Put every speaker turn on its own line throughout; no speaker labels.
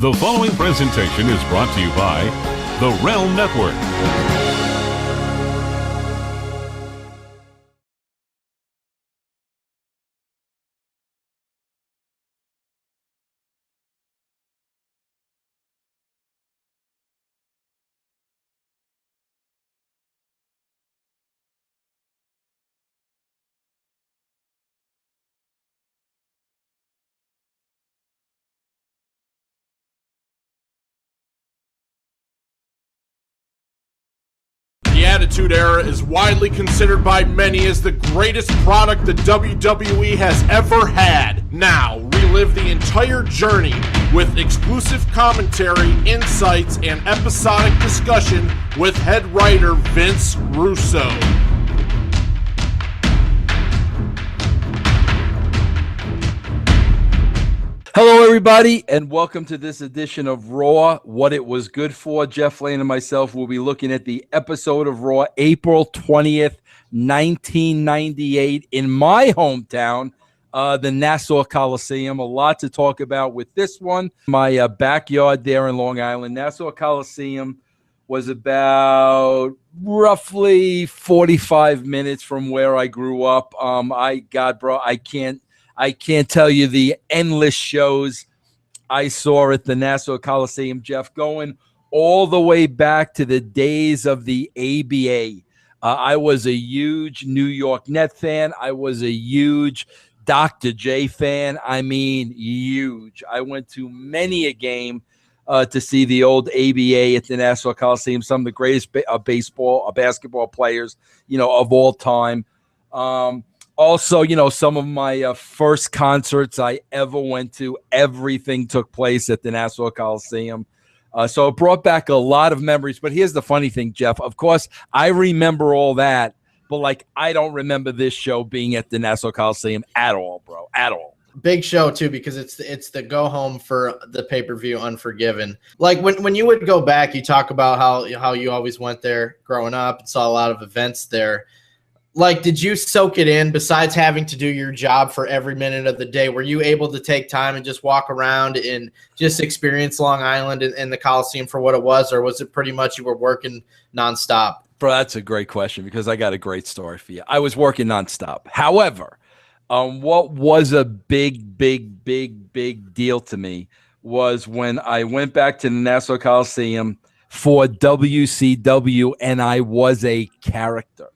The following presentation is brought to you by the Realm Network.
The Attitude Era is widely considered by many as the greatest product the WWE has ever had. Now, relive the entire journey with exclusive commentary, insights, and episodic discussion with head writer Vince Russo.
Hello, everybody, and welcome to this edition of Raw, What It Was Good For. Jeff Lane and myself will be looking at the episode of Raw, April 20th, 1998, in my hometown, the Nassau Coliseum. A lot to talk about with this one. My backyard there in Long Island. Nassau Coliseum was about roughly 45 minutes from where I grew up. I can't tell you the endless shows I saw at the Nassau Coliseum, Jeff, going all the way back to the days of the ABA. I was a huge New York Net fan. I was a huge Dr. J fan. I mean, huge. I went to many a game to see the old ABA at the Nassau Coliseum, some of the greatest basketball players, of all time. Also, some of my first concerts I ever went to, everything took place at the Nassau Coliseum. So it brought back a lot of memories. But here's the funny thing, Jeff. Of course, I remember all that, but, I don't remember this show being at the Nassau Coliseum at all, bro, at all.
Big show, too, because it's the go-home for the pay-per-view Unforgiven. When you would go back, you talk about how you always went there growing up and saw a lot of events there. Did you soak it in besides having to do your job for every minute of the day? Were you able to take time and just walk around and just experience Long Island and the Coliseum for what it was? Or was it pretty much you were working nonstop?
Bro, that's a great question because I got a great story for you. I was working nonstop. However, what was a big deal to me was when I went back to the Nassau Coliseum for WCW and I was a character.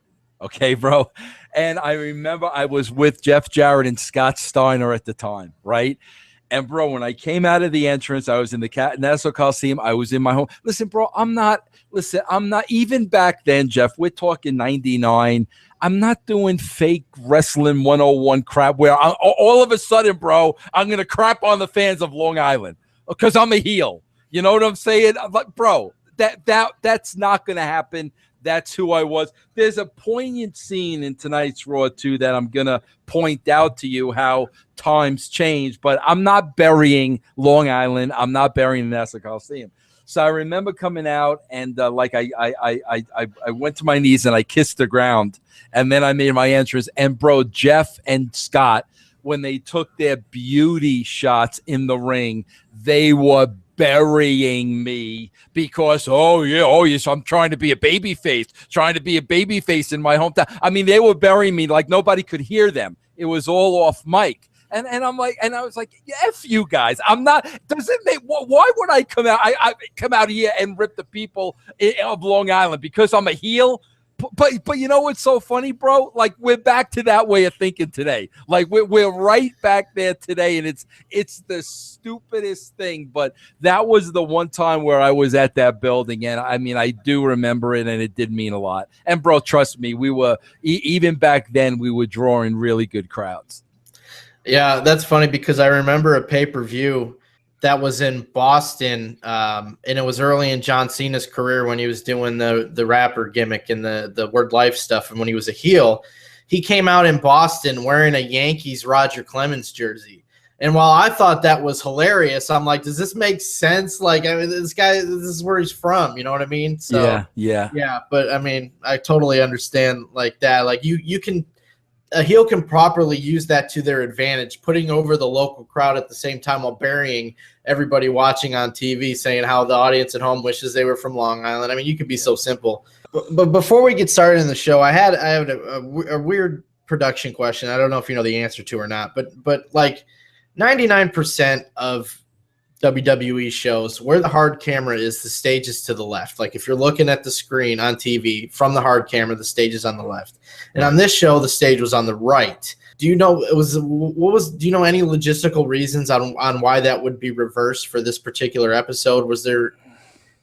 Okay, bro. And I remember I was with Jeff Jarrett and Scott Steiner at the time, right? And, bro, when I came out of the entrance, I was in the Nassau Coliseum. I was in my home. Listen, bro, I'm not even back then, Jeff, we're talking 99. I'm not doing fake wrestling 101 crap where all of a sudden, bro, I'm going to crap on the fans of Long Island because I'm a heel. You know what I'm saying? Bro, that's not going to happen. That's who I was. There's a poignant scene in tonight's Raw, too, that I'm going to point out to you how times change. But I'm not burying Long Island. I'm not burying the Nassau Coliseum. So I remember coming out and I went to my knees and I kissed the ground. And then I made my entrance. And, bro, Jeff and Scott, when they took their beauty shots in the ring, they were burying me because so I'm trying to be a baby face in my hometown. I mean, they were burying me like nobody could hear them. It was all off mic. And I'm like, and I was like, F you guys. I'm not, why would I come out? I come out here and rip the people of Long Island because I'm a heel? But you know what's so funny, bro? We're back to that way of thinking today. We're right back there today, and it's the stupidest thing. But that was the one time where I was at that building, and I mean, I do remember it, and it did mean a lot. And bro, trust me, we were even back then we were drawing really good crowds.
Yeah, that's funny because I remember a pay-per-view that was in Boston, and it was early in John Cena's career when he was doing the rapper gimmick and the Word Life stuff. And when he was a heel, he came out in Boston wearing a Yankees Roger Clemens jersey. And while I thought that was hilarious, I'm like, does this make sense? This guy, this is where he's from. You know what I mean? So
yeah.
But I mean, I totally understand that. You can a heel can properly use that to their advantage, putting over the local crowd at the same time while burying everybody watching on TV, saying how the audience at home wishes they were from Long Island. I mean, you could be so simple. But before we get started in the show, I had a weird production question. I don't know if you know the answer to or not, but like 99% of WWE shows, where the hard camera is, the stage is to the left. Like if you're looking at the screen on TV from the hard camera, the stage is on the left. And on this show, the stage was on the right. Do you know do you know any logistical reasons on why that would be reversed for this particular episode? Was there,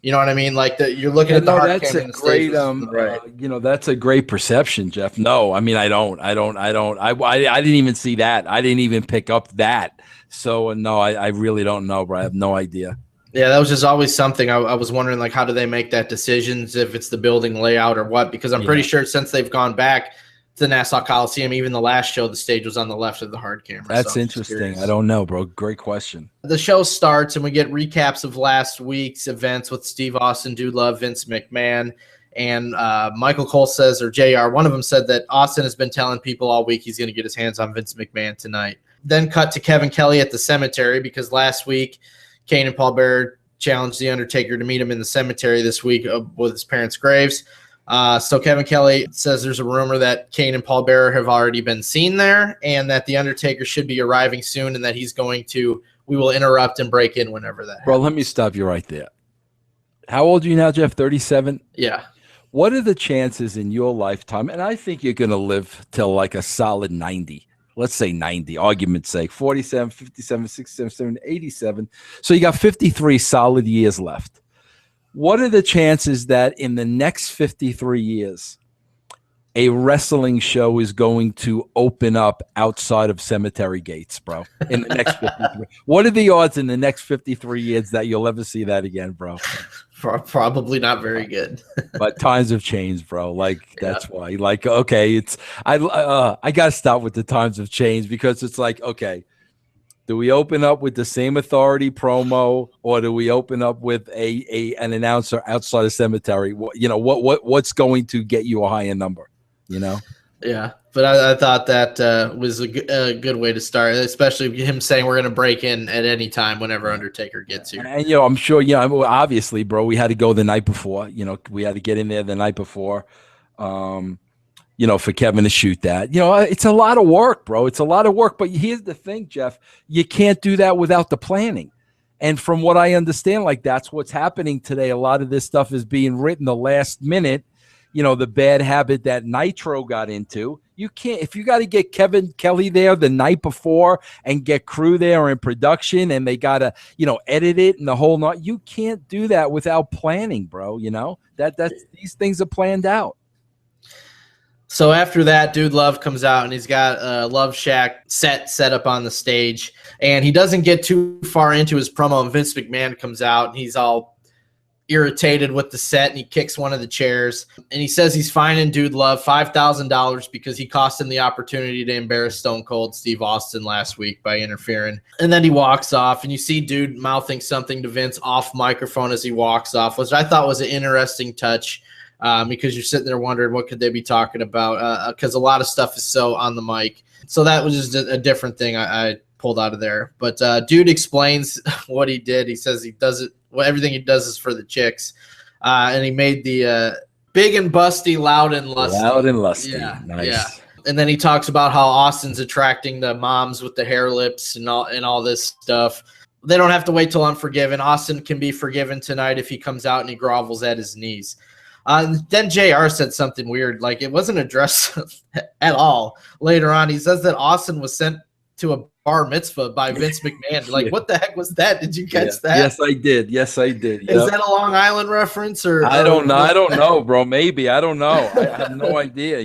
you know what I mean? Like you're looking at the hard
that's
camera.
a great, that's a great perception, Jeff. No, I mean, I didn't even see that. I didn't even pick up that. So no, I really don't know, bro. I have no idea.
Yeah, that was just always something I was wondering, like, how do they make that decisions, if it's the building layout or what? Because I'm pretty sure since they've gone back to the Nassau Coliseum, even the last show, the stage was on the left of the hard camera.
That's interesting. I don't know, bro. Great question.
The show starts and we get recaps of last week's events with Steve Austin, Dude Love, Vince McMahon, and Michael Cole says, or JR, one of them said that Austin has been telling people all week he's going to get his hands on Vince McMahon tonight. Then cut to Kevin Kelly at the cemetery, because last week Kane and Paul Bearer challenged The Undertaker to meet him in the cemetery this week with his parents' graves. So Kevin Kelly says there's a rumor that Kane and Paul Bearer have already been seen there, and that The Undertaker should be arriving soon, and that we will interrupt and break in whenever that happens.
Bro, let me stop you right there. How old are you now, Jeff? 37?
Yeah.
What are the chances in your lifetime, and I think you're going to live till like a solid 90. Let's say 90, argument's sake, 47, 57, 67, 70, 87. So you got 53 solid years left. What are the chances that in the next 53 years, a wrestling show is going to open up outside of cemetery gates, bro? In the next 53. What are the odds in the next 53 years that you'll ever see that again, bro?
Probably not very good.
But times have changed, bro. Like that's why. Like, okay, I gotta stop with the times have changed, because it's like, okay, do we open up with the same authority promo, or do we open up with an announcer outside a cemetery? What's going to get you a higher number? Yeah, but
I thought that was a good way to start, especially him saying we're going to break in at any time whenever Undertaker gets here.
And, I'm sure, obviously, bro, we had to go the night before. We had to get in there the night before, for Kevin to shoot that. It's a lot of work, bro. It's a lot of work. But here's the thing, Jeff. You can't do that without the planning. And from what I understand, like, that's what's happening today. A lot of this stuff is being written the last minute. The bad habit that Nitro got into. You can't, if you got to get Kevin Kelly there the night before and get crew there in production, and they got to, edit it and the whole night, you can't do that without planning, bro. These things are planned out.
So after that, Dude Love comes out and he's got a Love Shack set up on the stage, and he doesn't get too far into his promo, and Vince McMahon comes out and he's all irritated with the set, and he kicks one of the chairs, and he says he's fining Dude Love $5,000 because he cost him the opportunity to embarrass Stone Cold Steve Austin last week by interfering. And then he walks off, and you see Dude mouthing something to Vince off microphone as he walks off, which I thought was an interesting touch, because you're sitting there wondering what could they be talking about, because a lot of stuff is so on the mic. So that was just a different thing I pulled out of there. But Dude explains what he did. He says he does it. Well, everything he does is for the chicks. And he made the big and busty, loud and lusty.
Loud and lusty.
Yeah,
nice.
Yeah. And then he talks about how Austin's attracting the moms with the hair lips and all this stuff. They don't have to wait till Unforgiven. Austin can be forgiven tonight if he comes out and he grovels at his knees. Then JR said something weird. Like, it wasn't addressed at all. Later on, he says that Austin was sent to a bar mitzvah by Vince McMahon. Like, what the heck was that? Did you catch that?
Yes, I did. Is
that a Long Island reference, or
I don't know. I don't know, bro. Maybe. I don't know. I have no idea,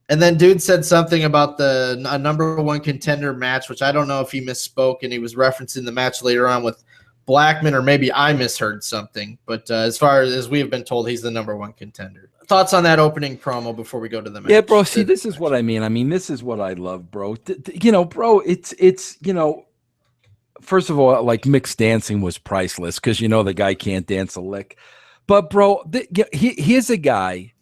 And then Dude said something about a number one contender match, which I don't know if he misspoke, and he was referencing the match later on with Blackman, or maybe I misheard something. But as far as we have been told, he's the number one contender. Thoughts on that opening promo before we go to the match?
Yeah, bro. See, this is what I mean. This is what I love, bro. Bro, it's first of all, like, mixed dancing was priceless, because the guy can't dance a lick. But bro, here's a guy.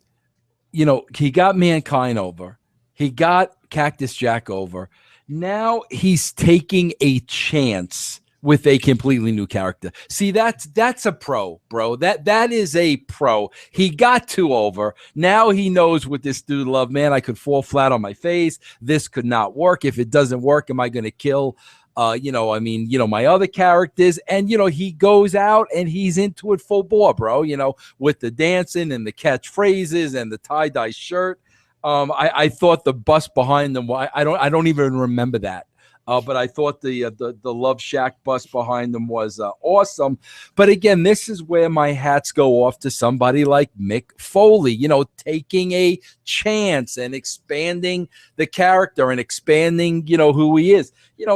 He got Mankind over. He got Cactus Jack over. Now he's taking a chance with a completely new character. See, that's a pro, bro. That is a pro. He got 2 over. Now he knows what this dude loved. Man, I could fall flat on my face. This could not work. If it doesn't work, am I going to kill my other characters? And, he goes out and he's into it full bore, bro, with the dancing and the catchphrases and the tie-dye shirt. I thought the bus behind them, I don't even remember that. But I thought the Love Shack bus behind them was awesome. But again, this is where my hats go off to somebody like Mick Foley, taking a chance and expanding the character and expanding, who he is.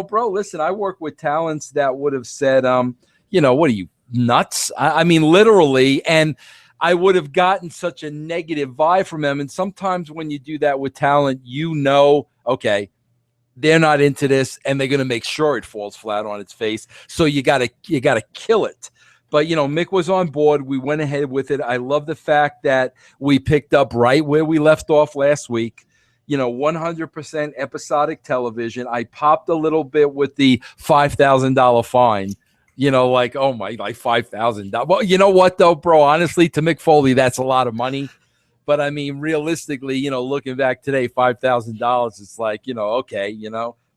Bro, listen, I work with talents that would have said, what are you, nuts? I mean, literally. And I would have gotten such a negative vibe from them. And sometimes when you do that with talent, okay, they're not into this, and they're going to make sure it falls flat on its face. So you got to kill it. But, Mick was on board. We went ahead with it. I love the fact that we picked up right where we left off last week. 100% episodic television. I popped a little bit with the $5,000 fine. Like, oh my, like $5,000. Well, you know what though, bro? Honestly, to Mick Foley, that's a lot of money. But I mean, realistically, looking back today, $5,000, it's like, okay,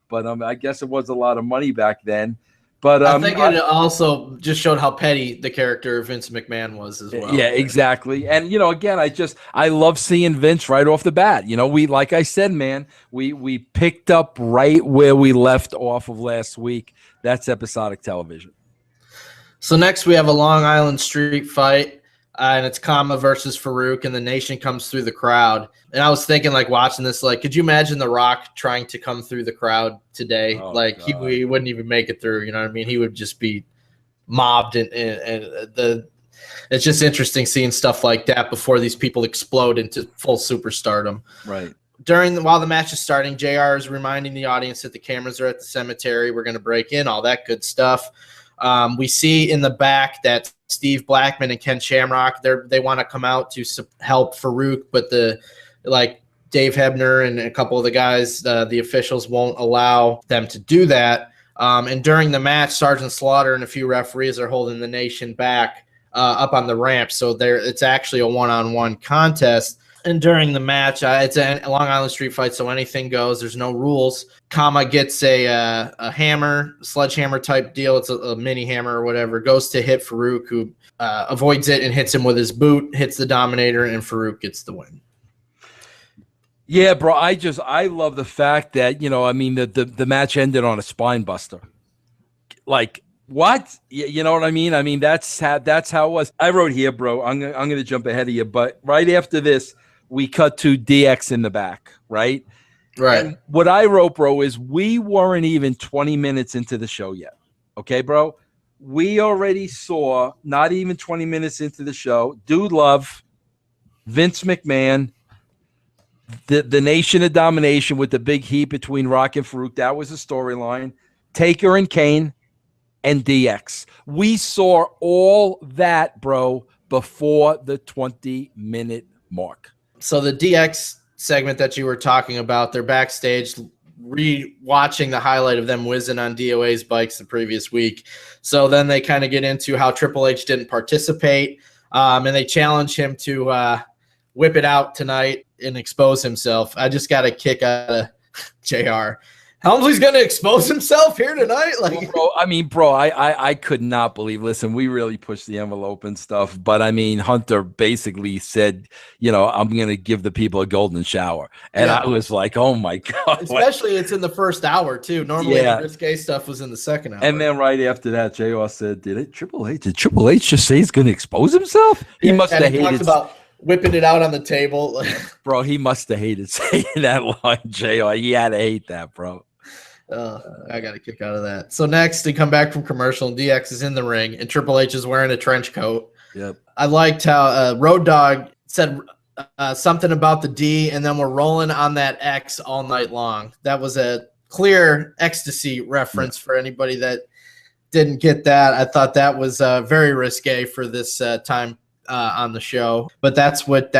but I guess it was a lot of money back then. But
I think it also just showed how petty the character of Vince McMahon was as well.
Yeah, exactly. And again, I love seeing Vince right off the bat. We, like I said, man, we picked up right where we left off of last week. That's episodic television.
So next we have a Long Island street fight. And it's Kama versus Farouk, and the Nation comes through the crowd. And I was thinking, like, watching this, like, could you imagine The Rock trying to come through the crowd today?
Oh,
like, he wouldn't even make it through. You know what I mean? He would just be mobbed, and it's just interesting seeing stuff like that before these people explode into full superstardom.
Right.
While the match is starting, JR is reminding the audience that the cameras are at the cemetery. We're going to break in, all that good stuff. We see in the back that Steve Blackman and Ken Shamrock, they want to come out to help Farouk, but Dave Hebner and a couple of the guys, the officials won't allow them to do that. And during the match, Sergeant Slaughter and a few referees are holding the Nation back up on the ramp. So it's actually a one-on-one contest. And during the match, it's a Long Island street fight, so anything goes. There's no rules. Kama gets a hammer, sledgehammer type deal. It's a mini hammer or whatever. Goes to hit Farouk, who avoids it and hits him with his boot, hits the Dominator, and Farouk gets the win.
Yeah, bro. I love the fact that, the match ended on a spine buster. Like, what? You know what I mean? I mean, that's how it was. I wrote here, bro, I'm gonna jump ahead of you, but right after this, we cut to DX in the back, right?
Right.
And what I wrote, bro, is we weren't even 20 minutes into the show yet. Okay, bro? We already saw, not even 20 minutes into the show, Dude Love, Vince McMahon, the Nation of Domination with the big heat between Rock and Farouk. That was the storyline. Taker and Kane and DX. We saw all that, bro, before the 20-minute mark.
So the DX segment that you were talking about, they're backstage re-watching the highlight of them whizzing on DOA's bikes the previous week. So then they kind of get into how Triple H didn't participate, and they challenge him to whip it out tonight and expose himself. I just got a kick out of JR. Helmsley's going to expose himself here tonight? Like,
bro, I could not believe. Listen, we really pushed the envelope and stuff, but I mean, Hunter basically said, I'm going to give the people a golden shower, and I was like, oh my god!
Especially it's in the first hour too. Normally, the risque stuff was in the second hour.
And then right after that, JR said, Did Triple H just say he's going to expose himself? He must have hated
about whipping it out on the table.
Bro, he must have hated saying that line, JR. He had to hate that, bro.
I got a kick out of that. So next, they come back from commercial, and DX is in the ring, and Triple H is wearing a trench coat.
Yep.
I liked how Road Dogg said something about the D, and then we're rolling on that X all night long. That was a clear ecstasy reference for anybody that didn't get that. I thought that was very risque for this time on the show, but that's what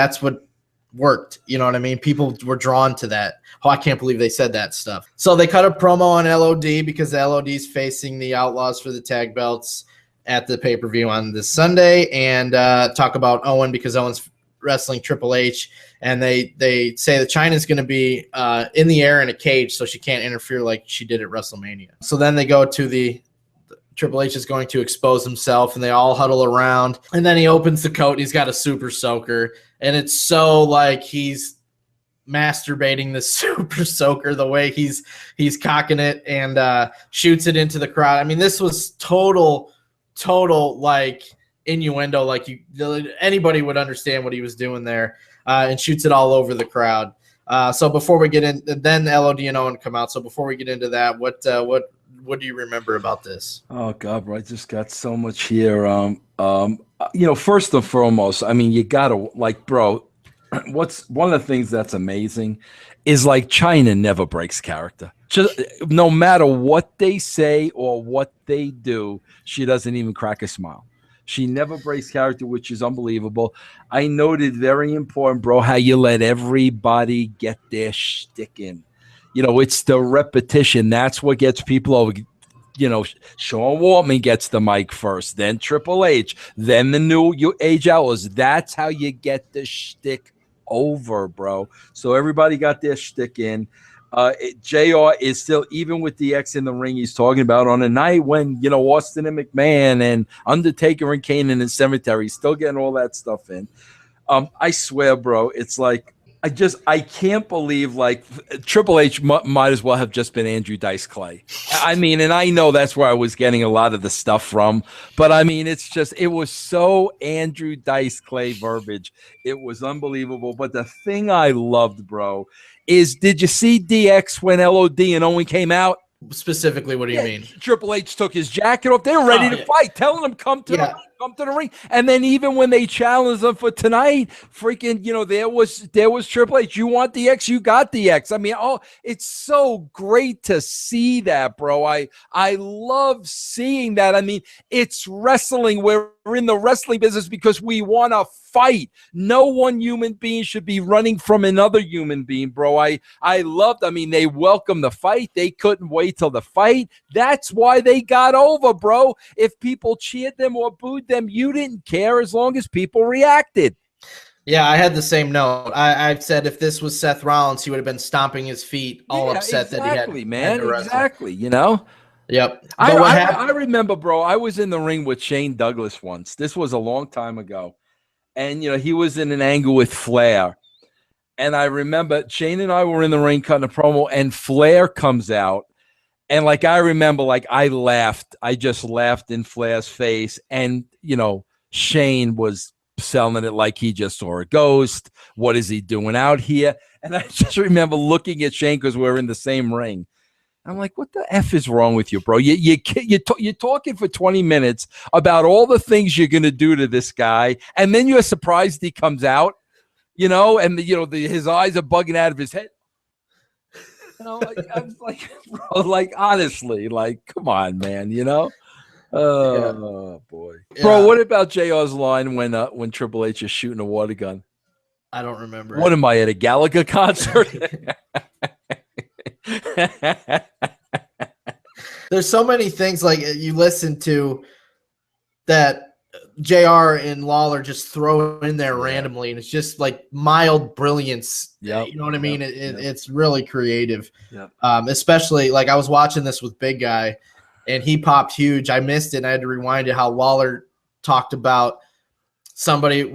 worked. You know what I mean? People were drawn to that. Oh, I can't believe they said that stuff. So they cut a promo on LOD because the LOD's facing the Outlaws for the tag belts at the pay-per-view on this Sunday, and talk about Owen because Owen's wrestling Triple H, and they say that Chyna's going to be in the air in a cage, so she can't interfere like she did at WrestleMania. So then they go to the Triple H is going to expose himself, and they all huddle around, and then he opens the coat, and he's got a super soaker, and it's so like he's masturbating the super soaker the way he's cocking it and shoots it into the crowd. I mean, this was total like innuendo, like anybody would understand what he was doing there, and shoots it all over the crowd. So before we get in, then LOD and Owen come out. So before we get into that, what do you remember about this?
Oh God, bro, I just got so much here. First and foremost, I mean, you gotta like, bro. What's one of the things that's amazing is like Chyna never breaks character. Just no matter what they say or what they do, she doesn't even crack a smile. She never breaks character, which is unbelievable. I noted very important, bro, how you let everybody get their shtick in. It's the repetition. That's what gets people over. Sean Waltman gets the mic first, then Triple H, then the new Age Outlaws. That's how you get the shtick over, bro. So everybody got their shtick in. JR is still, even with DX in the ring, he's talking about on a night when, Austin and McMahon and Undertaker and Kane in the cemetery, he's still getting all that stuff in. I swear, bro, it's like, I can't believe like Triple H might as well have just been Andrew Dice Clay. I mean, and I know that's where I was getting a lot of the stuff from, but I mean, it was so Andrew Dice Clay verbiage. It was unbelievable. But the thing I loved, bro, is did you see DX when LOD and Owen came out?
Specifically, what do you mean?
Triple H took his jacket off. They were ready to fight, telling him come to the ring. And then even when they challenged them for tonight, freaking, there was Triple H. You want the X, you got the X. I mean, it's so great to see that, bro. I love seeing that. I mean, it's wrestling. We're in the wrestling business because we want to fight. No one human being should be running from another human being, bro. I mean, they welcomed the fight. They couldn't wait till the fight. That's why they got over, bro. If people cheered them or booed them, you didn't care as long as people reacted.
Yeah, I had the same note. I said if this was Seth Rollins, he would have been stomping his feet, all upset that he had to wrestle.
Exactly,
Yep.
I remember, bro, I was in the ring with Shane Douglas once. This was a long time ago. And, he was in an angle with Flair. And I remember Shane and I were in the ring cutting a promo, and Flair comes out. And, like, I remember, like, I laughed. I just laughed in Flair's face. And, Shane was selling it like he just saw a ghost. What is he doing out here? And I just remember looking at Shane because we're in the same ring. I'm like, what the F is wrong with you, bro? You're talking for 20 minutes about all the things you're going to do to this guy, and then you're surprised he comes out, and his eyes are bugging out of his head. I was like, bro, like, honestly, like, come on, man, Oh, boy. Yeah. Bro, what about JR's line when Triple H is shooting a water gun?
I don't remember.
What am I, at a Gallagher concert?
There's so many things like you listen to that JR and Lawler just throw in there randomly, and it's just like mild brilliance.
Yeah,
you know what I mean? It's really creative. Yep. Especially like I was watching this with Big Guy, and he popped huge. I missed it, and I had to rewind it. How Lawler talked about somebody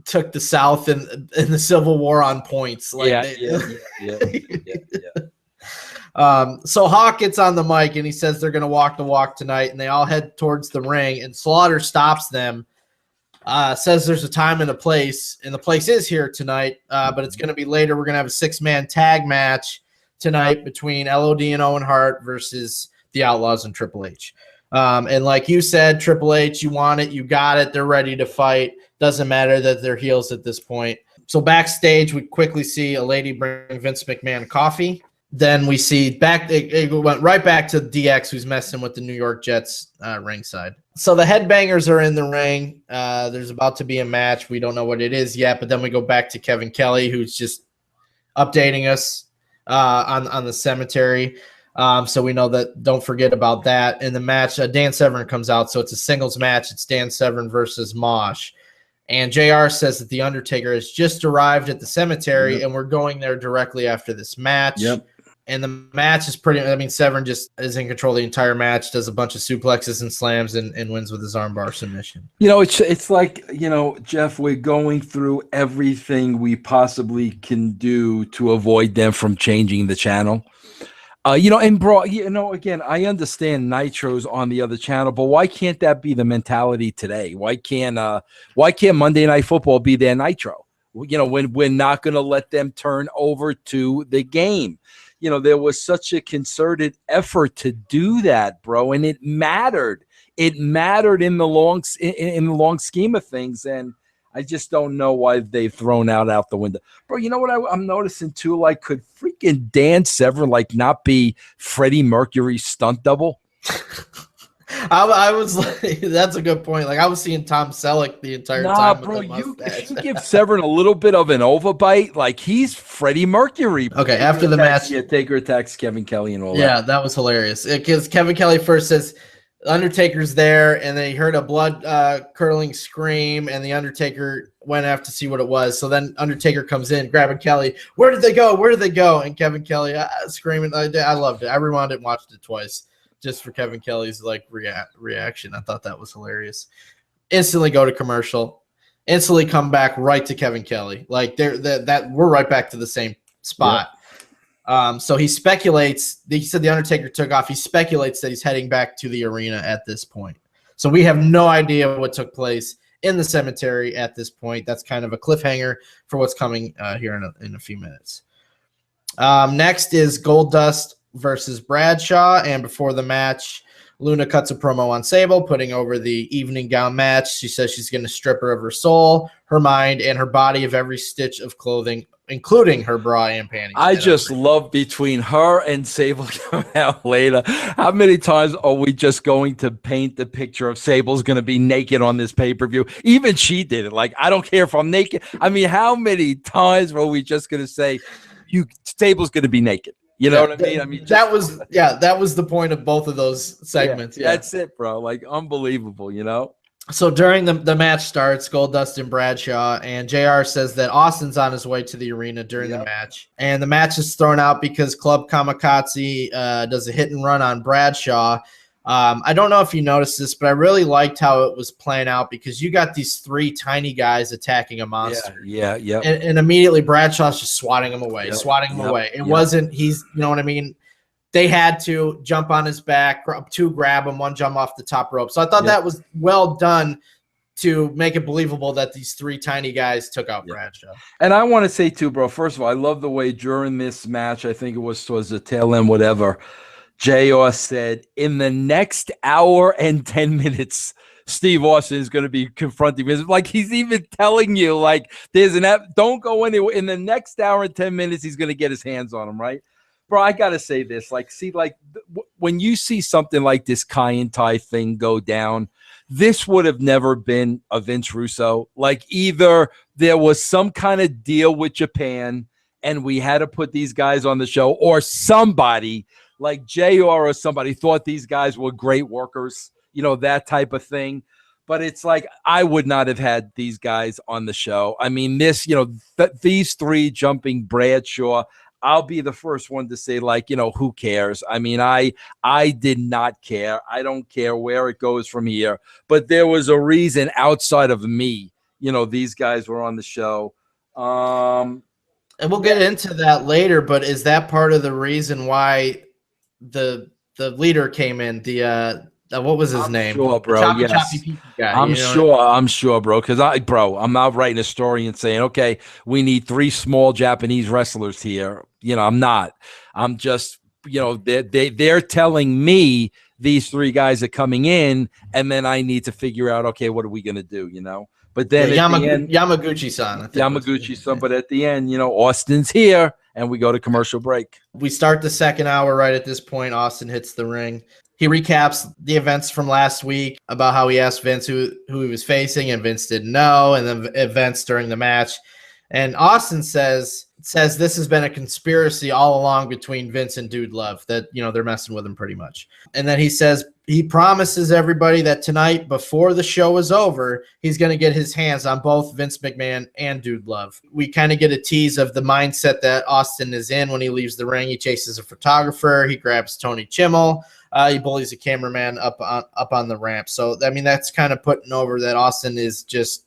took the South in the Civil War on points. Like yeah. So Hawk gets on the mic and he says they're going to walk the walk tonight, and they all head towards the ring, and Slaughter stops them, says there's a time and a place, and the place is here tonight, but it's going to be later. We're going to have a 6-man tag match tonight between LOD and Owen Hart versus the Outlaws and Triple H. And like you said, Triple H, you want it, you got it, they're ready to fight. Doesn't matter that they're heels at this point. So backstage, we quickly see a lady bring Vince McMahon coffee. Then we see it went right back to DX, who's messing with the New York Jets ringside. So the headbangers are in the ring. There's about to be a match. We don't know what it is yet, but then we go back to Kevin Kelly, who's just updating us on the cemetery. So we know that. Don't forget about that. In the match, Dan Severn comes out, so it's a singles match. It's Dan Severn versus Mosh. And JR says that The Undertaker has just arrived at the cemetery, and we're going there directly after this match.
Yep.
And the match is Severn just is in control the entire match, does a bunch of suplexes and slams, and wins with his armbar submission.
It's like, Jeff, we're going through everything we possibly can do to avoid them from changing the channel. And Brawl, again, I understand Nitro's on the other channel, but why can't that be the mentality today? Why can't Monday Night Football be their Nitro? When we're not going to let them turn over to the game. There was such a concerted effort to do that, bro, and it mattered. It mattered in the long scheme of things, and I just don't know why they've thrown out the window. Bro, you know what I'm noticing too? Like, could freaking Dan Severn not be Freddie Mercury's stunt double?
I was like, that's a good point. Like, I was seeing Tom Selleck the entire time.
Bro, you give Severn a little bit of an overbite, like he's Freddie Mercury.
Okay, after the match,
Taker attacks Kevin Kelly and all that.
Yeah, that was hilarious. Because Kevin Kelly first says Undertaker's there, and they heard a blood curdling scream, and the Undertaker went after to see what it was. So then Undertaker comes in, grabbing Kelly. Where did they go? Where did they go? And Kevin Kelly screaming. I loved it. I rewound it and watched it twice, just for Kevin Kelly's reaction. I thought that was hilarious. Instantly go to commercial. Instantly come back right to Kevin Kelly. Like we're right back to the same spot. Yeah. So he speculates. He said the Undertaker took off. He speculates that he's heading back to the arena at this point. So we have no idea what took place in the cemetery at this point. That's kind of a cliffhanger for what's coming here in a few minutes. Next is Goldust versus Bradshaw, and before the match, Luna cuts a promo on Sable, putting over the evening gown match. She says she's going to strip her of her soul, her mind, and her body of every stitch of clothing, including her bra and panties.
I just love between her and Sable coming out later. How many times are we just going to paint the picture of Sable's going to be naked on this pay-per-view? Even she did it. Like, I don't care if I'm naked. I mean, how many times were we just going to say, Sable's going to be naked? You know what I mean?
That was the point of both of those segments. Yeah.
That's it, bro. Like, unbelievable,
So during the match starts, Goldust and Bradshaw, and JR says that Austin's on his way to the arena during the match. And the match is thrown out because Club Kamikaze does a hit and run on Bradshaw. I don't know if you noticed this, but I really liked how it was playing out because you got these three tiny guys attacking a monster.
Yeah.
And immediately Bradshaw's just swatting him away, away. It wasn't, you know what I mean? They had to jump on his back, two grab him, one jump off the top rope. So I thought that was well done to make it believable that these three tiny guys took out Bradshaw.
And I want to say too, bro, first of all, I love the way during this match, I think it was towards the tail end, whatever, JR said, in the next hour and 10 minutes, Steve Austin is going to be confronting me. Like, he's even telling you, like, don't go anywhere. In the next hour and 10 minutes, he's going to get his hands on him, right? Bro, I got to say this. Like, see, like, when you see something like this Kai and Tai thing go down, this would have never been a Vince Russo. Like, either there was some kind of deal with Japan and we had to put these guys on the show, or somebody like JR or somebody thought these guys were great workers, that type of thing. But it's like, I would not have had these guys on the show. I mean, these three jumping Bradshaw, I'll be the first one to say, like, who cares? I mean, I did not care. I don't care where it goes from here. But there was a reason outside of me, these guys were on the show.
And we'll get into that later, but is that part of the reason why the leader came in? What was his name?
Sure, bro.
Choppy guy,
I'm sure, bro. Because I'm not writing a story and saying, okay, we need three small Japanese wrestlers here. I'm not. I'm just, they're telling me these three guys are coming in, and then I need to figure out, okay, what are we gonna do? But then
Yamaguchi-san.
Yamaguchi-san. But at the end, Austin's here, and we go to commercial break.
We start the second hour right at this point. Austin hits the ring. He recaps the events from last week about how he asked Vince who he was facing, and Vince didn't know, and then events during the match. And Austin says this has been a conspiracy all along between Vince and Dude Love, that, you know, they're messing with him pretty much. And then he says he promises everybody that tonight, before the show is over, he's going to get his hands on both Vince McMahon and Dude Love. We kind of get a tease of the mindset that Austin is in when he leaves the ring. He chases a photographer. He grabs Tony Chimmel. He bullies a cameraman up on the ramp. So, I mean, that's kind of putting over that Austin is just,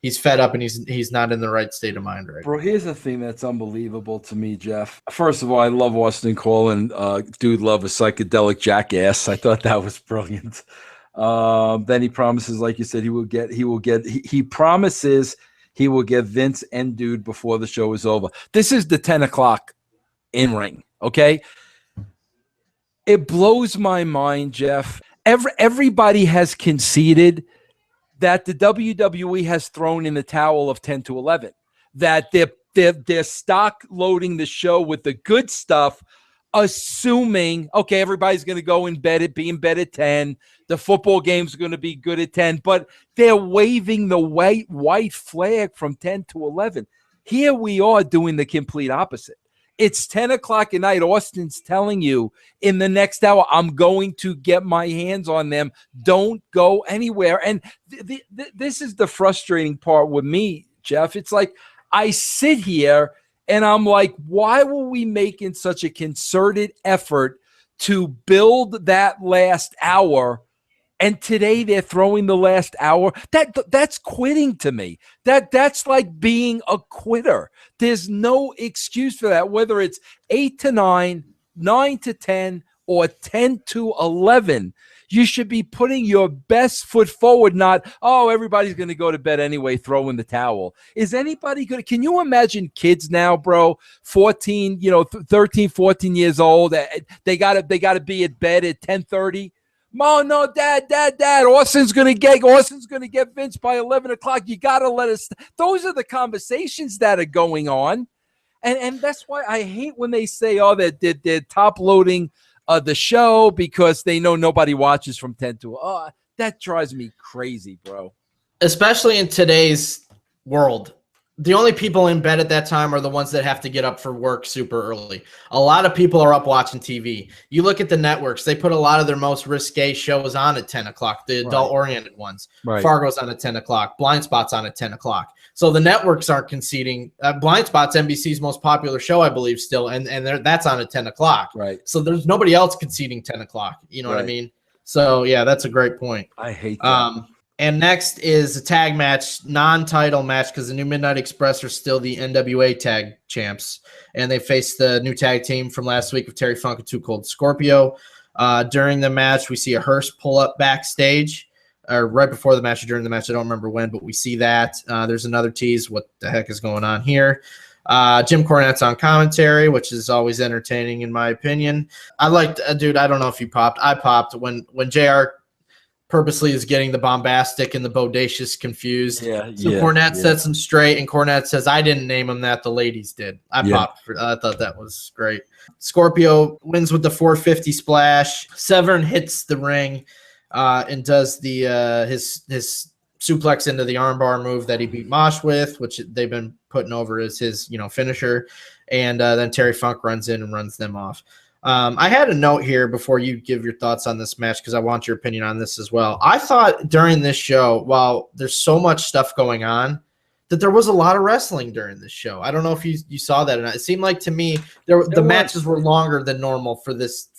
he's fed up and he's not in the right state of mind right
Bro, here's the thing that's unbelievable to me, Jeff. First of all, I love Austin calling Dude Love a psychedelic jackass. I thought that was brilliant. Then he promises, like you said, he promises he will get Vince and Dude before the show is over. This is the 10 o'clock in ring, okay? It blows my mind, Jeff. Everybody has conceded that the WWE has thrown in the towel of 10 to 11, that they're stock loading the show with the good stuff, assuming, okay, everybody's going to go be in bed at 10. The football game's going to be good at 10, but they're waving the white flag from 10 to 11. Here we are doing the complete opposite. It's 10 o'clock at night. Austin's telling you in the next hour, I'm going to get my hands on them. Don't go anywhere. And this is the frustrating part with me, Jeff. It's like I sit here and I'm like, why were we making such a concerted effort to build that last hour? And today they're throwing the last hour. That's quitting to me. That's like being a quitter. There's no excuse for that, whether it's 8 to 9, 9 to 10, or 10 to 11. You should be putting your best foot forward, not, oh, everybody's going to go to bed anyway, throw in the towel. Is anybody going to, can you imagine kids now, bro, 14, 13, 14 years old, they got to be at bed at 10:30? Mom, no, Dad, Austin's gonna get Vince by 11 o'clock. You gotta let us. Those are the conversations that are going on, and that's why I hate when they say, oh, they're top loading the show because they know nobody watches from 10 to. Oh, that drives me crazy, bro.
Especially in today's world. The only people in bed at that time are the ones that have to get up for work super early. A lot of people are up watching TV. You look at the networks, they put a lot of their most risque shows on at 10 o'clock, the adult-oriented ones. Right. Fargo's on at 10 o'clock. Blind Spot's on at 10 o'clock. So the networks aren't conceding. Blind Spot's NBC's most popular show, I believe, still, and that's on at 10 o'clock.
Right.
So there's nobody else conceding 10 o'clock. You know what I mean? So, yeah, that's a great point.
I hate that.
And next is a tag match, non-title match, because the New Midnight Express are still the NWA tag champs. And they face the new tag team from last week of Terry Funk and Too Cold Scorpio. During the match, we see a hearse pull up backstage, or right before the match or during the match. I don't remember when, but we see that. There's another tease. What the heck is going on here? Jim Cornette's on commentary, which is always entertaining in my opinion. I liked, dude, I don't know if you popped. I popped when JR purposely is getting the bombastic and the bodacious confused. Cornette sets him straight, and Cornette says, I didn't name him that, the ladies did. I thought that was great. Scorpio wins with the 450 splash. Severn hits the ring and does the his suplex into the armbar move that he beat Mosh with, which they've been putting over as his finisher. And then Terry Funk runs in and runs them off. I had a note here before you give your thoughts on this match because I want your opinion on this as well. I thought during this show, while there's so much stuff going on, that there was a lot of wrestling during this show. I don't know if you saw that or not. It seemed like to me the matches were longer than normal for this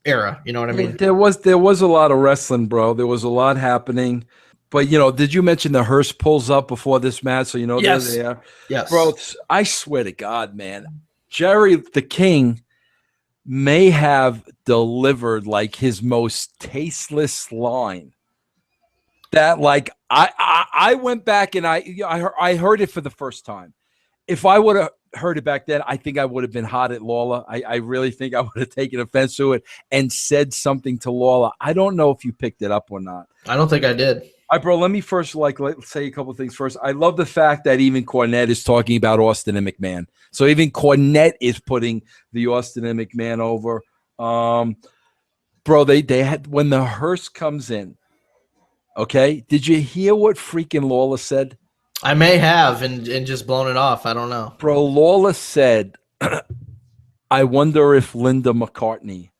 era. You know what I mean?
There was a lot of wrestling, bro. There was a lot happening. But, did you mention the hearse pulls up before this match? So,
yes.
They're there.
Yes.
Bro, I swear to God, man, Jerry the King may have delivered like his most tasteless line that like I went back and I heard it for the first time. if I would have heard it back then, I think I would have been hot at Lawler. I really think I would have taken offense to it and said something to Lawler. I don't know if you picked it up or not.
I don't think I did.
All right, bro, let me first let's say a couple of things first. I love the fact that even Cornette is talking about Austin and McMahon. So even Cornette is putting the Austin and McMahon over. Bro, they had, when the hearse comes in, okay, did you hear what freaking Lawler said?
I may have and just blown it off. I don't know.
Bro, Lawler said, I wonder if Linda McCartney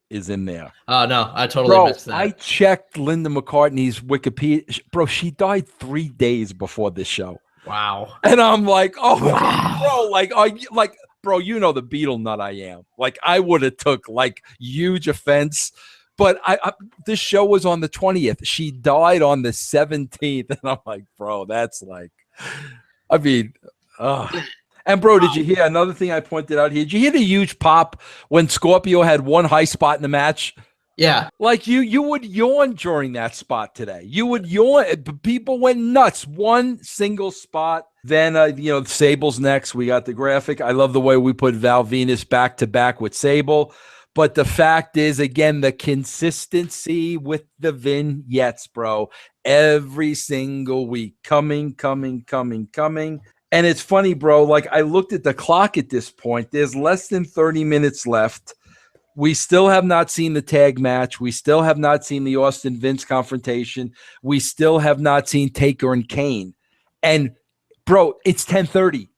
is in there.
Oh, no, I totally missed that.
I checked Linda McCartney's Wikipedia. Bro, she died 3 days before this show.
Wow.
And I'm like, oh, bro, bro, you know the Beatle nut I am. Like, I would have took like huge offense. But this show was on the 20th. She died on the 17th. And I'm like, bro, that's like, I mean, and bro, did you hear another thing I pointed out here? Did you hear the huge pop when Scorpio had one high spot in the match?
Yeah.
Like you would yawn during that spot today. You would yawn. People went nuts. One single spot. Then, Sable's next. We got the graphic. I love the way we put Val Venus back to back with Sable. But the fact is, again, the consistency with the vignettes, bro. Every single week. Coming. And it's funny, bro. Like, I looked at the clock at this point. There's less than 30 minutes left. We still have not seen the tag match. We still have not seen the Austin Vince confrontation. We still have not seen Taker and Kane. And, bro, it's 10:30.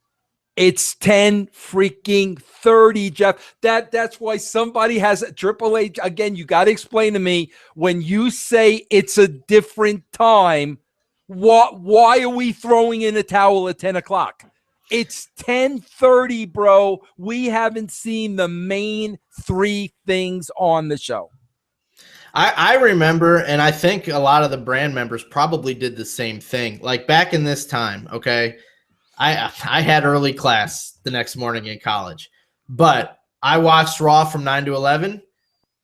It's 10 freaking 30, Jeff. That's why somebody has a Triple H. Again, you got to explain to me when you say it's a different time. Why are we throwing in a towel at 10 o'clock? It's 10:30, bro. We haven't seen the main three things on the show.
I remember, and I think a lot of the brand members probably did the same thing. Like back in this time, okay, I had early class the next morning in college, but I watched Raw from 9 to 11,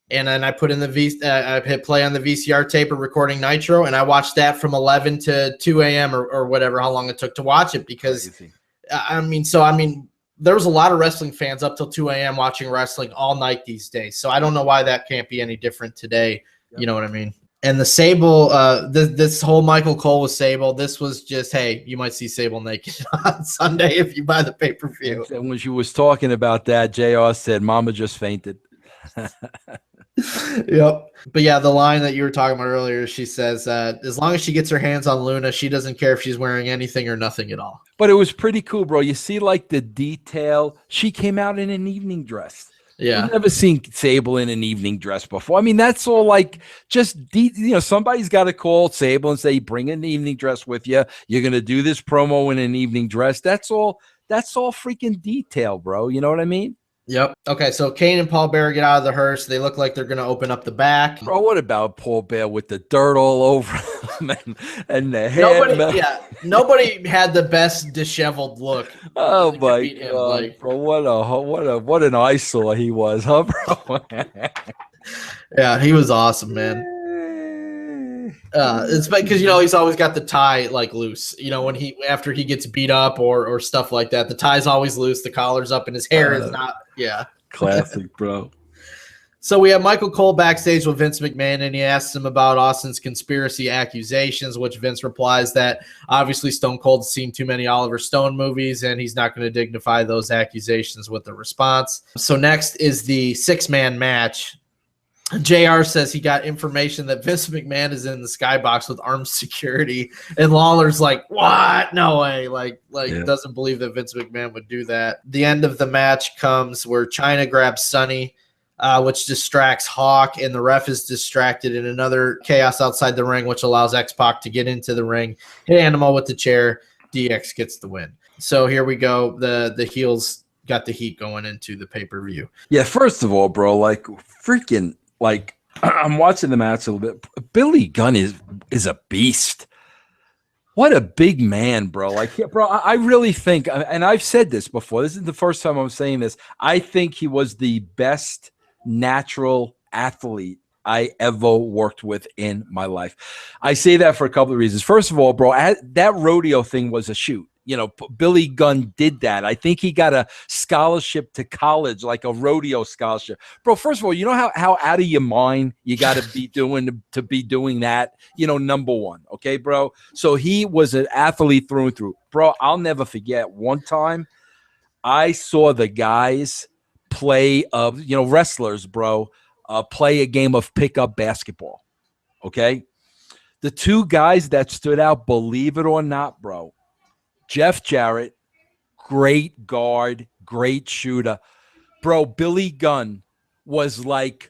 and then I put in I hit play on the VCR tape of Recording Nitro, and I watched that from 11 to 2 a.m. or whatever, how long it took to watch it, because
Crazy.
I mean, there was a lot of wrestling fans up till 2 a.m. watching wrestling all night these days. So I don't know why that can't be any different today. Yep. You know what I mean? And the Sable, this whole Michael Cole with Sable, this was just, hey, you might see Sable naked on Sunday if you buy the pay-per-view.
And when she was talking about that, JR said, Mama just fainted.
Yep. But yeah, the line that you were talking about earlier, she says, as long as she gets her hands on Luna, she doesn't care if she's wearing anything or nothing at all.
But it was pretty cool, bro. You see, like, the detail. She came out in an evening dress.
Yeah.
I've never seen Sable in an evening dress before. I mean, that's all like just, somebody's got to call Sable and say, bring an evening dress with you. You're going to do this promo in an evening dress. That's all freaking detail, bro. You know what I mean?
Yep. Okay, so Kane and Paul Bearer get out of the hearse. They look like they're going to open up the back.
Bro, what about Paul Bearer with the dirt all over him and the hair?
Nobody had the best disheveled look.
Oh my God, bro! What an eyesore he was, huh, bro?
Yeah, he was awesome, man. It's because he's always got the tie like loose. After he gets beat up or stuff like that, the tie's always loose, the collar's up, and his hair is not. Yeah,
classic, bro.
So we have Michael Cole backstage with Vince McMahon, and he asks him about Austin's conspiracy accusations, which Vince replies that obviously Stone Cold's seen too many Oliver Stone movies, and he's not going to dignify those accusations with a response. So next is the 6-man match. JR says he got information that Vince McMahon is in the skybox with armed security, and Lawler's like, what? No way. Doesn't believe that Vince McMahon would do that. The end of the match comes where Chyna grabs Sonny, which distracts Hawk, and the ref is distracted in another chaos outside the ring, which allows X-Pac to get into the ring, hit Animal with the chair. DX gets the win. So here we go. The heels got the heat going into the pay-per-view.
Yeah, first of all, bro, I'm watching the match a little bit. Billy Gunn is a beast. What a big man, bro. I really think, and I've said this before, this is the first time I'm saying this, I think he was the best natural athlete I ever worked with in my life. I say that for a couple of reasons. First of all, bro, that rodeo thing was a shoot. You know, Billy Gunn did that. I think he got a scholarship to college, like a rodeo scholarship. Bro, first of all, you know how out of your mind you got to be doing that? You know, number one. Okay, bro? So he was an athlete through and through. Bro, I'll never forget one time I saw the guys play, wrestlers, bro, play a game of pickup basketball. Okay? The two guys that stood out, believe it or not, bro, Jeff Jarrett, great guard, great shooter. Bro, Billy Gunn was like,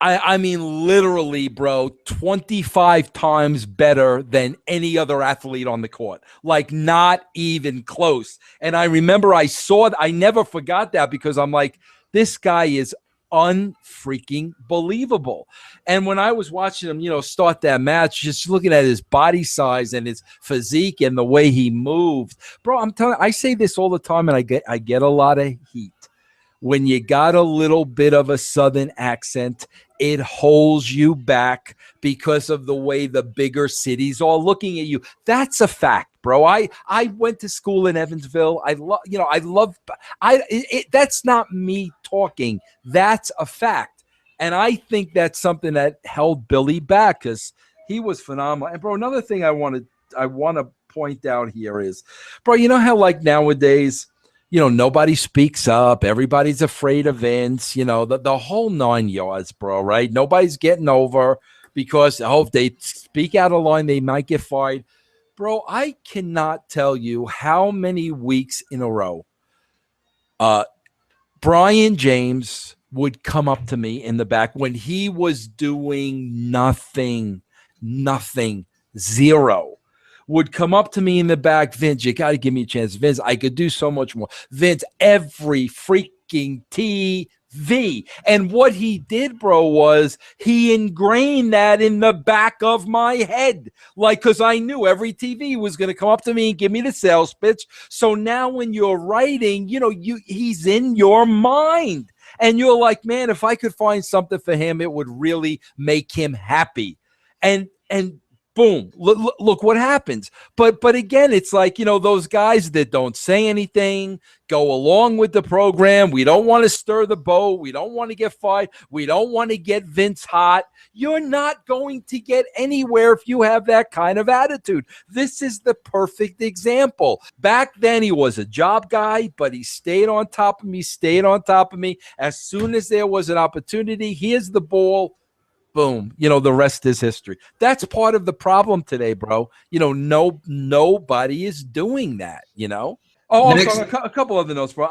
I mean, literally, bro, 25 times better than any other athlete on the court. Like, not even close. And I remember I never forgot that because I'm like, this guy is unfreaking believable. And when I was watching him, start that match, just looking at his body size and his physique and the way he moved, bro, I'm telling you, I say this all the time, and I get a lot of heat. When you got a little bit of a Southern accent, it holds you back because of the way the bigger cities are looking at you. That's a fact, bro. I went to school in Evansville. That's not me talking. That's a fact. And I think that's something that held Billy back because he was phenomenal. And bro, another thing I want to point out here is, bro, you know how like nowadays, nobody speaks up. Everybody's afraid of Vince, the whole 9 yards, bro, right? Nobody's getting over because, if they speak out of line, they might get fired. Bro, I cannot tell you how many weeks in a row Brian James would come up to me in the back when he was doing nothing, zero. Would come up to me in the back, Vince, you got to give me a chance. Vince, I could do so much more. Vince, every freaking TV. And what he did, bro, was he ingrained that in the back of my head. Like, because I knew every TV was going to come up to me and give me the sales pitch. So now when you're writing, he's in your mind. And you're like, man, if I could find something for him, it would really make him happy. And boom, look what happens. But again, it's like, those guys that don't say anything, go along with the program. We don't want to stir the boat. We don't want to get fired. We don't want to get Vince hot. You're not going to get anywhere if you have that kind of attitude. This is the perfect example. Back then, he was a job guy, but he stayed on top of me, As soon as there was an opportunity, here's the ball. Boom, the rest is history. That's part of the problem today, bro. Nobody is doing that, Oh, also, a couple other notes, bro.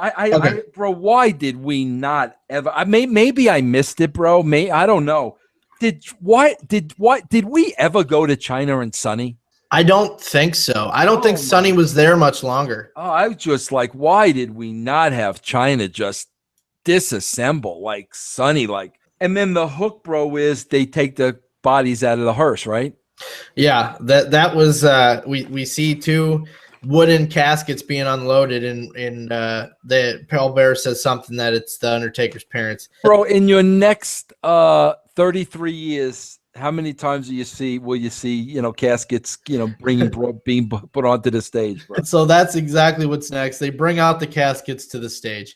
Bro, why did we not ever? Maybe I missed it, bro. I don't know. Did we ever go to China and Sonny?
I don't think so. I don't think Sonny was there much longer.
Oh, I was just like, why did we not have China just disassemble like Sonny, like? And then the hook, bro, is they take the bodies out of the hearse, right?
Yeah, that was we see two wooden caskets being unloaded, and the pallbearer says something that it's the Undertaker's parents. Bro,
in your next 33 years, how many times will you see caskets being put onto the stage, bro?
So that's exactly what's next. They bring out the caskets to the stage.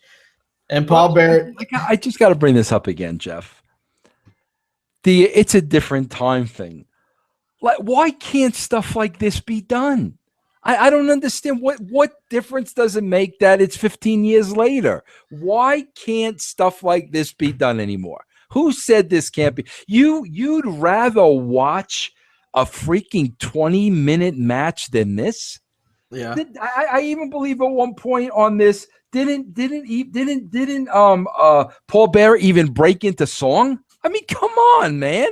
And pallbearer,
I just got to bring this up again, Jeff. It's a different time thing. Like, why can't stuff like this be done? I don't understand what difference does it make that it's 15 years later? Why can't stuff like this be done anymore? Who said this can't be? You'd rather watch a freaking 20-minute match than this?
Yeah.
I even believe at one point on this, didn't Paul Bearer even break into song? I mean, come on, man.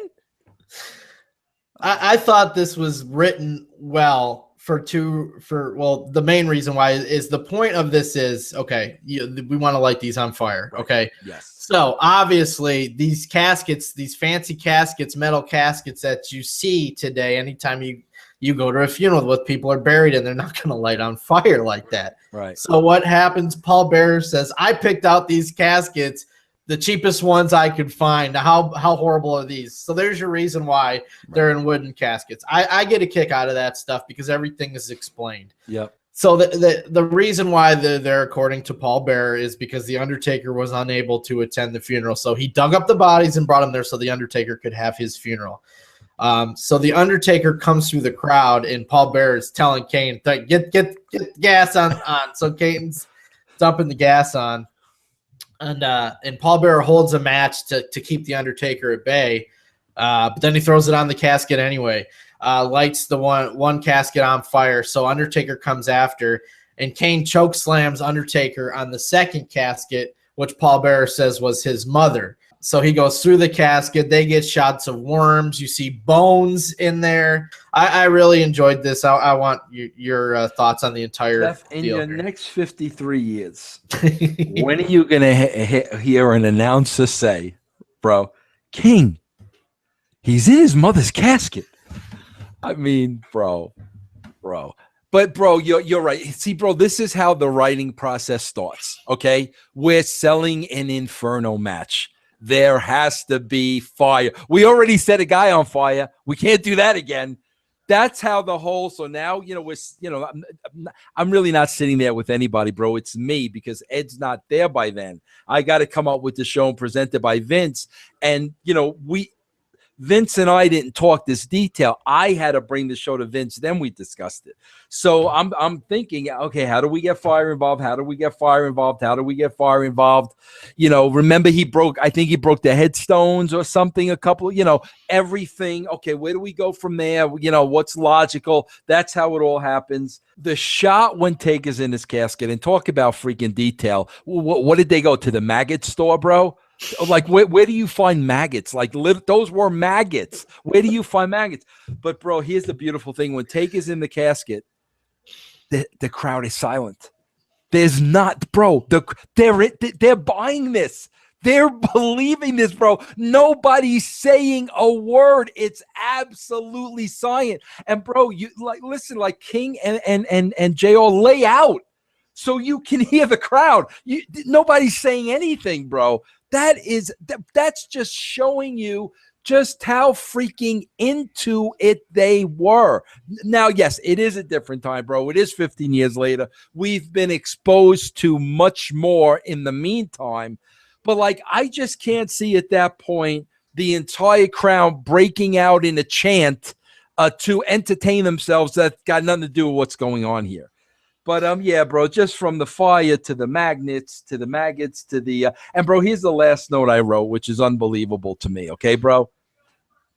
I thought this was written well the main reason why is the point of this is, okay, we want to light these on fire. Okay.
Yes.
So obviously these caskets, these fancy caskets, metal caskets that you see today, anytime you go to a funeral with people are buried and they're not going to light on fire like that.
Right.
So what happens? Paul Bearer says, I picked out these caskets, the cheapest ones I could find. How horrible are these? So there's your reason why they're in wooden caskets. I get a kick out of that stuff because everything is explained.
Yep.
So the reason why they're there, according to Paul Bearer, is because the Undertaker was unable to attend the funeral. So he dug up the bodies and brought them there so the Undertaker could have his funeral. So the Undertaker comes through the crowd, and Paul Bearer is telling Kane, get gas on. So Kane's dumping the gas on. And Paul Bearer holds a match to keep the Undertaker at bay. But then he throws it on the casket anyway. Lights the one casket on fire. So Undertaker comes after, and Kane choke slams Undertaker on the second casket, which Paul Bearer says was his mother. So he goes through the casket. They get shots of worms. You see bones in there. I really enjoyed this. I want your thoughts on the entire
Jeff, in
deal
your
here.
next 53 years, when are you going to hear an announcer say, bro, King, he's in his mother's casket? I mean, bro. But, bro, you're right. See, bro, this is how the writing process starts, okay? We're selling an Inferno match. There has to be fire. We already set a guy on fire. We can't do that again. That's how the whole. So now, I'm really not sitting there with anybody, bro. It's me, because Ed's not there by then. I got to come up with the show and present it by Vince. And, Vince and I didn't talk this detail. I had to bring the show to Vince. Then we discussed it. So I'm thinking, okay, how do we get fire involved? How do we get fire involved? How do we get fire involved? Remember I think he broke the headstones or something, a couple, everything. Okay, where do we go from there? What's logical? That's how it all happens. The shot when Taker's in his casket, and talk about freaking detail. What did they go to, the maggot store, bro? Like, where do you find maggots? Like, those were maggots. Where do you find maggots? But, bro, here's the beautiful thing. When Taker's in the casket, the crowd is silent. There's not, bro. They're buying this. They're believing this, bro. Nobody's saying a word. It's absolutely silent. And, bro, you listen, like King and JR lay out so you can hear the crowd. Nobody's saying anything, bro. That's just showing you just how freaking into it they were. Now, yes, it is a different time, bro. It is 15 years later. We've been exposed to much more in the meantime. But, I just can't see at that point the entire crowd breaking out in a chant to entertain themselves. That's got nothing to do with what's going on here. But, yeah, bro, just from the fire to the magnets to the maggots to the and, bro, here's the last note I wrote, which is unbelievable to me. Okay, bro?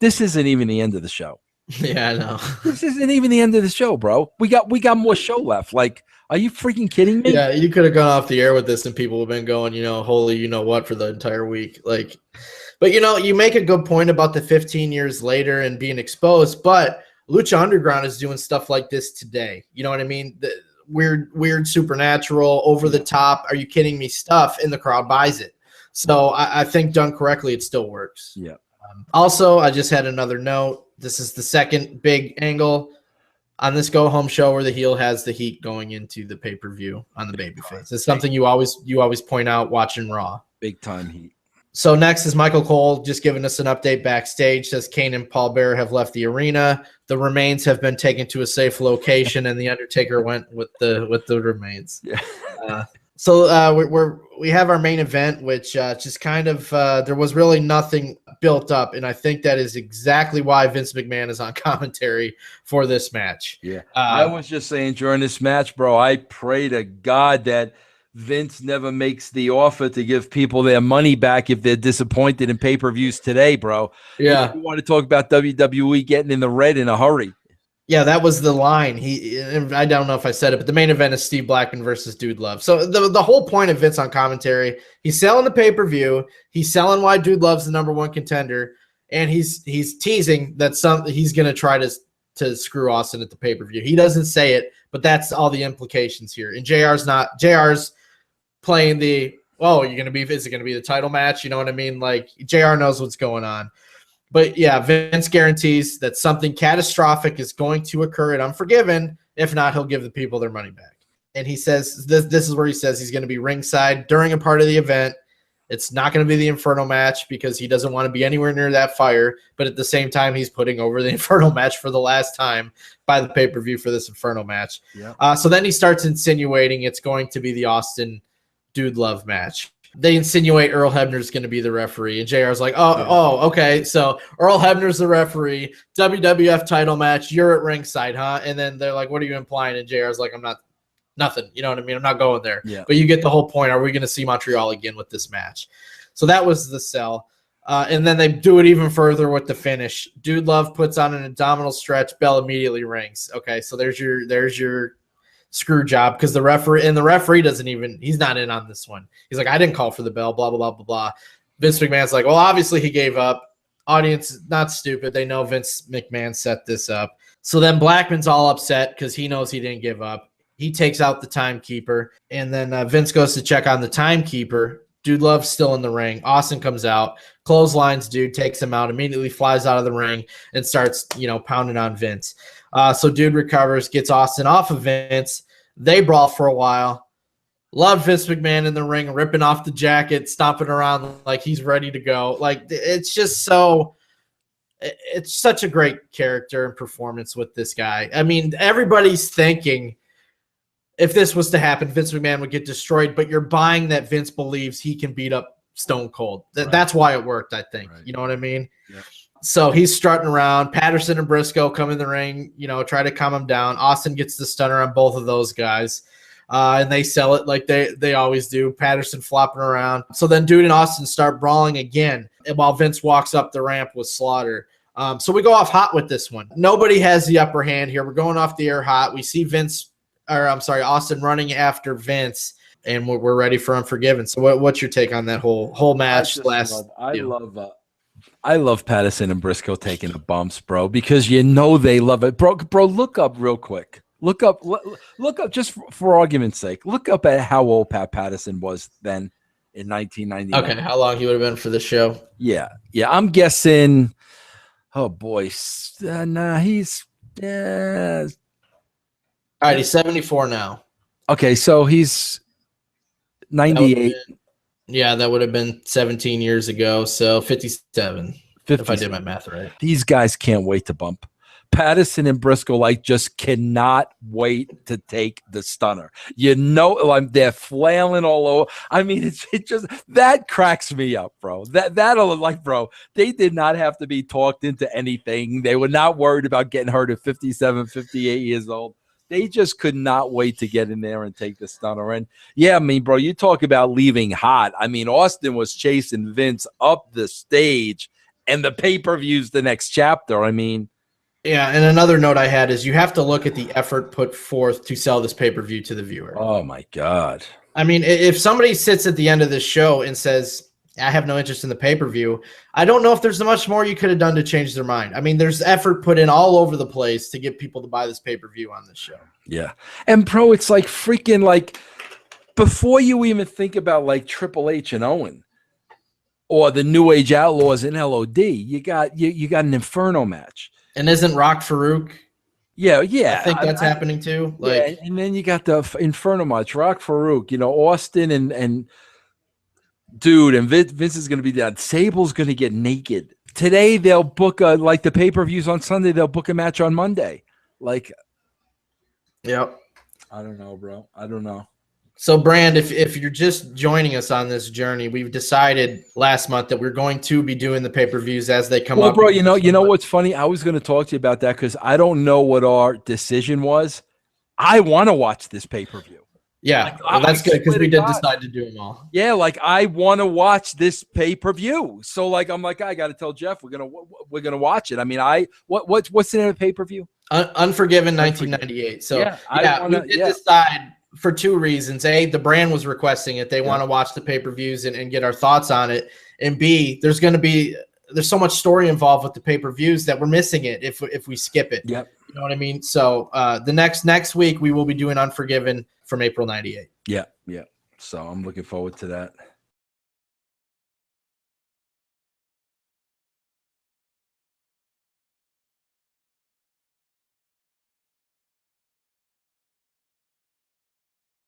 This isn't even the end of the show.
Yeah, I know.
This isn't even the end of the show, bro. We got more show left. Like, are you freaking kidding me?
Yeah, you could have gone off the air with this and people have been going, holy, what, for the entire week. But, you make a good point about the 15 years later and being exposed, but Lucha Underground is doing stuff like this today. You know what I mean? The weird, supernatural, over the top, are you kidding me stuff, and the crowd buys it. So I think done correctly, it still works.
Yeah.
Also, I just had another note. This is the second big angle on this go-home show where the heel has the heat going into the pay-per-view on the babyface. It's something you always point out watching Raw.
Big time heat.
So next is Michael Cole just giving us an update backstage. Says Kane and Paul Bearer have left the arena. The remains have been taken to a safe location, and the Undertaker went with the remains.
Yeah.
So we have our main event, which just kind of there was really nothing built up, and I think that is exactly why Vince McMahon is on commentary for this match.
Yeah. I was just saying during this match, bro, I pray to God that Vince never makes the offer to give people their money back if they're disappointed in pay-per-views today, bro.
Yeah.
You want to talk about WWE getting in the red in a hurry.
Yeah, that was the line. I don't know if I said it, but the main event is Steve Blackman versus Dude Love. So the whole point of Vince on commentary, he's selling the pay-per-view, he's selling why Dude Love's the number one contender, and he's teasing that he's going to try to screw Austin at the pay-per-view. He doesn't say it, but that's all the implications here. And JR's playing is it going to be the title match? You know what I mean? Like, JR knows what's going on. But yeah, Vince guarantees that something catastrophic is going to occur at Unforgiven. If not, he'll give the people their money back. And he says this is where he says he's going to be ringside during a part of the event. It's not going to be the Inferno match because he doesn't want to be anywhere near that fire. But at the same time, he's putting over the Inferno match for the last time by the pay-per-view for this Inferno match.
Yeah.
So then he starts insinuating it's going to be the Austin Dude Love match. They insinuate Earl Hebner's going to be the referee. And JR's like, okay. So Earl Hebner's the referee. WWF title match. You're at ringside, huh? And then they're like, what are you implying? And JR's like, I'm not. Nothing. You know what I mean? I'm not going there.
Yeah.
But you get the whole point. Are we going to see Montreal again with this match? So that was the sell. And then they do it even further with the finish. Dude Love puts on an abdominal stretch. Bell immediately rings. Okay, so there's your screw job because the referee doesn't even, he's not in on this one. He's like, I didn't call for the bell, blah, blah, blah, blah, blah. Vince McMahon's like, well, obviously he gave up. Audience, not stupid. They know Vince McMahon set this up. So then Blackman's all upset because he knows he didn't give up. He takes out the timekeeper, and then Vince goes to check on the timekeeper. Dude Love's still in the ring. Austin comes out, clotheslines Dude, takes him out, immediately flies out of the ring, and starts, pounding on Vince. So Dude recovers, gets Austin off of Vince. They brawl for a while. Love Vince McMahon in the ring, ripping off the jacket, stomping around like he's ready to go. Like, it's just so... It's such a great character and performance with this guy. I mean, everybody's thinking... if this was to happen, Vince McMahon would get destroyed, but you're buying that Vince believes he can beat up Stone Cold. That's why it worked, I think. Right. You know what I mean? Yeah. So he's strutting around. Patterson and Briscoe come in the ring, try to calm him down. Austin gets the stunner on both of those guys, and they sell it like they always do. Patterson flopping around. So then Dude and Austin start brawling again, and while Vince walks up the ramp with Slaughter. So we go off hot with this one. Nobody has the upper hand here. We're going off the air hot. We see Austin running after Vince, and we're ready for Unforgiven. So what's your take on that whole match?
I love Patterson and Briscoe taking the bumps, bro, because they love it. Bro, look up real quick. Look up just for argument's sake. Look up at how old Pat Patterson was then in 1999.
Okay, how long he would have been for the show?
Yeah. I'm guessing. Oh boy, he's.
All right, he's 74 now.
Okay, so he's 98.
That would have been 17 years ago, so 57, if I did my math right.
These guys can't wait to bump. Patterson and Briscoe just cannot wait to take the stunner. They're flailing all over. I mean, it just that cracks me up, bro. Bro, they did not have to be talked into anything. They were not worried about getting hurt at 57, 58 years old. They just could not wait to get in there and take the stunner. And yeah, I mean, bro, you talk about leaving hot. I mean, Austin was chasing Vince up the stage, and the pay-per-view's the next chapter. I mean,
yeah. And another note I had is you have to look at the effort put forth to sell this pay-per-view to the viewer.
Oh my God.
I mean, if somebody sits at the end of this show and says, I have no interest in the pay-per-view, I don't know if there's much more you could have done to change their mind. I mean, there's effort put in all over the place to get people to buy this pay-per-view on this show.
Yeah. And bro, it's like freaking before you even think about Triple H and Owen or the New Age Outlaws and LOD, you got an Inferno match.
And isn't Rock Farouk?
Yeah.
I think that's happening too.
And then you got the Inferno match, Rock Farouk, Austin and Dude, and Vince is going to be down. Sable's going to get naked. Today, they'll book the pay-per-views on Sunday. They'll book a match on Monday.
Yep.
I don't know, bro. I don't know.
So, Brand, if you're just joining us on this journey, we've decided last month that we're going to be doing the pay-per-views as they come up.
Well, bro, you know what's funny? I was going to talk to you about that because I don't know what our decision was. I want to watch this pay-per-view.
Yeah, that's good because we did decide to do them all.
Yeah, I want to watch this pay-per-view. So I got to tell Jeff we're gonna watch it. I mean, what's the name of the pay-per-view?
Unforgiven 1998. So we did decide for two reasons. A, the brand was requesting it. They want to watch the pay-per-views and get our thoughts on it. And B, there's so much story involved with the pay-per-views that we're missing it if we skip it.
Yep.
You know what I mean? So the next week we will be doing Unforgiven from April 98.
Yeah. So I'm looking forward to that.